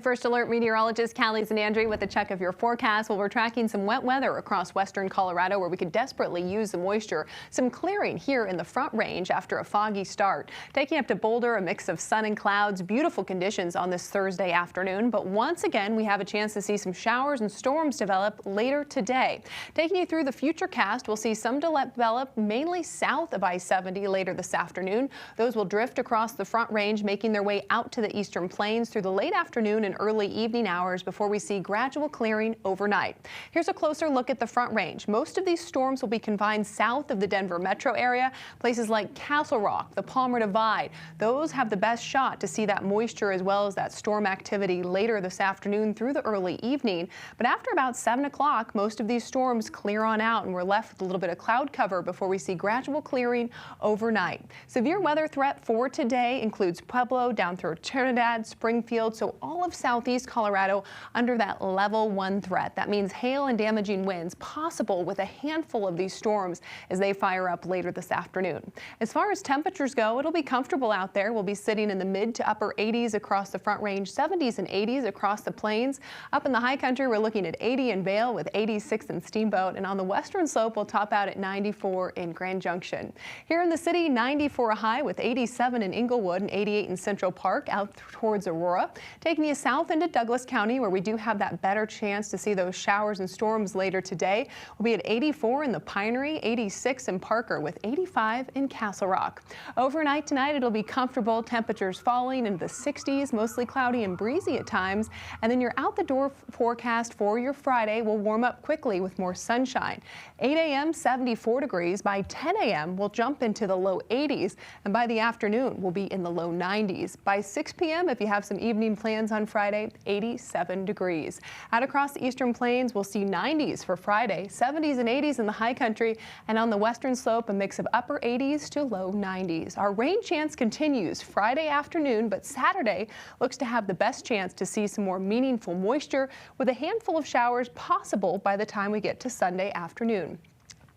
First Alert meteorologist Callie Zanandrie with a check of your forecast. Well, we're tracking some wet weather across western Colorado where we could desperately use the moisture. Some clearing here in the Front Range after a foggy start. Taking up to Boulder, a mix of sun and clouds. Beautiful conditions on this Thursday afternoon. But once again, we have a chance to see some showers and storms develop later today. Taking you through the futurecast, we'll see some develop mainly south of I-70 later this afternoon. Those will drift across the Front Range, making their way out to the eastern plains through the late afternoon and early evening hours before we see gradual clearing overnight. Here's a closer look at the Front Range. Most of these storms will be confined south of the Denver metro area. Places like Castle Rock, the Palmer Divide, those have the best shot to see that moisture as well as that storm activity later this afternoon through the early evening. But after about 7 o'clock, most of these storms clear on out and we're left with a little bit of cloud cover before we see gradual clearing overnight. Severe weather threat for today includes Pueblo down through Trinidad, Springfield, so all of southeast Colorado under that level 1 threat. That means hail and damaging winds possible with a handful of these storms as they fire up later this afternoon. As far as temperatures go, it'll be comfortable out there. We'll be sitting in the mid to upper 80s across the Front Range, 70s and 80s across the plains. Up in the high country, we're looking at 80 in Vail with 86 in Steamboat, and on the western slope, we'll top out at 94 in Grand Junction. Here in the city, 94 a high with 87 in Inglewood and 88 in Central Park out towards Aurora. Taking you south into Douglas County, where we do have that better chance to see those showers and storms later today. We'll be at 84 in the Pinery, 86 in Parker with 85 in Castle Rock. Overnight tonight, it'll be comfortable. Temperatures falling into the 60s, mostly cloudy and breezy at times. And then your out the door forecast for your Friday will warm up quickly with more sunshine. 8 a.m. 74 degrees. By 10 a.m. we'll jump into the low 80s, and by the afternoon we'll be in the low 90s. By 6 p.m. if you have some evening plans on Friday, 87 degrees. Out across the eastern plains, we'll see 90s for Friday, 70s and 80s in the high country, and on the western slope, a mix of upper 80s to low 90s. Our rain chance continues Friday afternoon, but Saturday looks to have the best chance to see some more meaningful moisture with a handful of showers possible by the time we get to Sunday afternoon.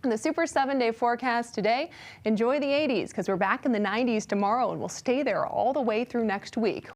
And the Super 7-day forecast today, enjoy the 80s because we're back in the 90s tomorrow and we'll stay there all the way through next week.